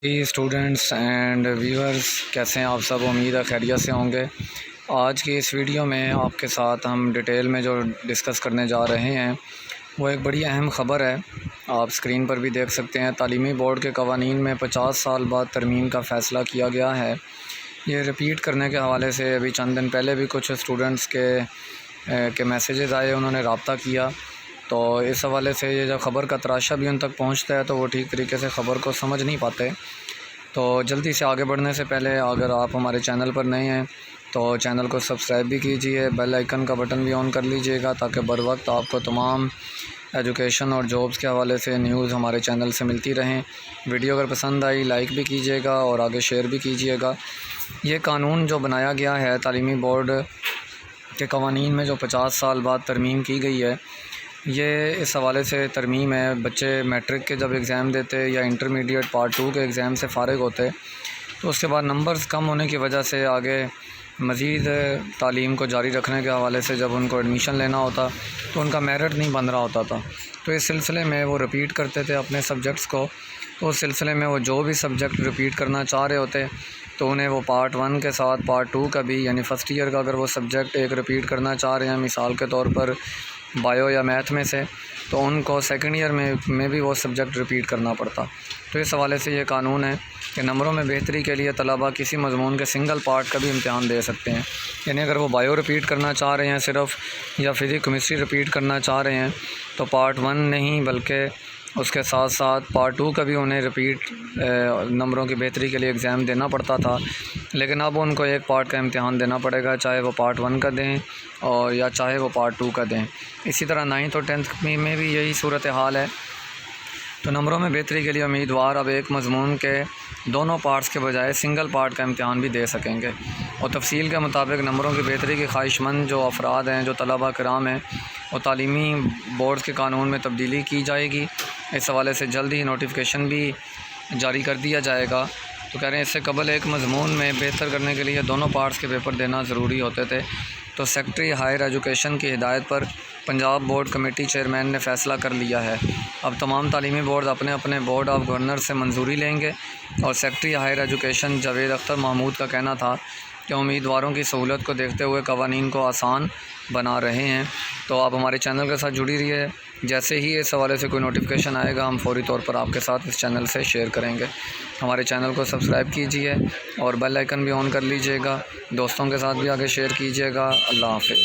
Students and viewers, کیسے ہیں آپ سب؟ امید ہے خیریت سے ہوں گے۔ آج کی اس ویڈیو میں آپ کے ساتھ ہم ڈیٹیل میں جو ڈسکس کرنے جا رہے ہیں وہ ایک بڑی اہم خبر ہے۔ آپ اسکرین پر بھی دیکھ سکتے ہیں، تعلیمی بورڈ کے قوانین میں 50 سال بعد ترمیم کا فیصلہ کیا گیا ہے۔ یہ رپیٹ کرنے کے حوالے سے ابھی چند دن پہلے بھی کچھ اسٹوڈنٹس کے میسیجز آئے، انہوں نے رابطہ کیا، تو اس حوالے سے یہ جب خبر کا تراشا بھی ان تک پہنچتا ہے تو وہ ٹھیک طریقے سے خبر کو سمجھ نہیں پاتے۔ تو جلدی سے آگے بڑھنے سے پہلے اگر آپ ہمارے چینل پر نئے ہیں تو چینل کو سبسکرائب بھی کیجئے، بیل آئیکن کا بٹن بھی آن کر لیجئے گا تاکہ بر وقت آپ کو تمام ایجوکیشن اور جابز کے حوالے سے نیوز ہمارے چینل سے ملتی رہیں۔ ویڈیو اگر پسند آئی لائک بھی کیجئے گا اور آگے شیئر بھی کیجئے گا۔ یہ قانون جو بنایا گیا ہے تعلیمی بورڈ کے قوانین میں، جو 50 سال بعد ترمیم کی گئی ہے، یہ اس حوالے سے ترمیم ہے، بچے میٹرک کے جب ایگزام دیتے یا انٹرمیڈیٹ پارٹ 2 کے ایگزام سے فارغ ہوتے تو اس کے بعد نمبرز کم ہونے کی وجہ سے آگے مزید تعلیم کو جاری رکھنے کے حوالے سے جب ان کو ایڈمیشن لینا ہوتا تو ان کا میرٹ نہیں بن رہا ہوتا تھا، تو اس سلسلے میں وہ رپیٹ کرتے تھے اپنے سبجیکٹس کو۔ تو اس سلسلے میں وہ جو بھی سبجیکٹ رپیٹ کرنا چاہ رہے ہوتے تو انہیں وہ پارٹ 1 کے ساتھ پارٹ 2 کا بھی، یعنی فرسٹ ایئر کا اگر وہ سبجیکٹ ایک رپیٹ کرنا چاہ رہے ہیں، مثال کے طور پر بایو یا میتھ میں سے، تو ان کو سیکنڈ ایئر میں بھی وہ سبجیکٹ رپیٹ کرنا پڑتا۔ تو اس حوالے سے یہ قانون ہے کہ نمبروں میں بہتری کے لیے طلباء کسی مضمون کے سنگل پارٹ کا بھی امتحان دے سکتے ہیں، یعنی اگر وہ بایو رپیٹ کرنا چاہ رہے ہیں صرف، یا فزکس کیمسٹری رپیٹ کرنا چاہ رہے ہیں تو پارٹ 1 نہیں بلکہ اس کے ساتھ ساتھ پارٹ 2 کا بھی انہیں رپیٹ نمبروں کی بہتری کے لیے ایگزام دینا پڑتا تھا، لیکن اب ان کو ایک پارٹ کا امتحان دینا پڑے گا، چاہے وہ پارٹ 1 کا دیں اور یا چاہے وہ پارٹ 2 کا دیں۔ اسی طرح 9th اور 10th میں بھی یہی صورتحال ہے۔ تو نمبروں میں بہتری کے لیے امیدوار اب ایک مضمون کے دونوں پارٹس کے بجائے سنگل پارٹ کا امتحان بھی دے سکیں گے، اور تفصیل کے مطابق نمبروں کی بہتری کی خواہش مند جو افراد ہیں، جو طلباء کرام ہیں، وہ تعلیمی بورڈ کے قانون میں تبدیلی کی جائے گی۔ اس حوالے سے جلد ہی نوٹیفیکیشن بھی جاری کر دیا جائے گا۔ تو کہہ رہے ہیں اس سے قبل ایک مضمون میں بہتر کرنے کے لیے دونوں پارٹس کے پیپر دینا ضروری ہوتے تھے، تو سیکرٹری ہائر ایجوکیشن کی ہدایت پر پنجاب بورڈ کمیٹی چیئرمین نے فیصلہ کر لیا ہے۔ اب تمام تعلیمی بورڈ اپنے اپنے بورڈ آف گورنر سے منظوری لیں گے، اور secretary higher education Javed Akhtar Mahmood کا کہنا تھا کہ امیدواروں کی سہولت کو دیکھتے ہوئے قوانین کو آسان بنا رہے ہیں۔ تو آپ ہمارے چینل کے ساتھ جڑی رہیے، جیسے ہی اس حوالے سے کوئی نوٹیفیکیشن آئے گا ہم فوری طور پر آپ کے ساتھ اس چینل سے شیئر کریں گے۔ ہمارے چینل کو سبسکرائب کیجئے اور بیل آئیکن بھی آن کر لیجئے گا، دوستوں کے ساتھ بھی آگے شیئر کیجئے گا۔ اللہ حافظ۔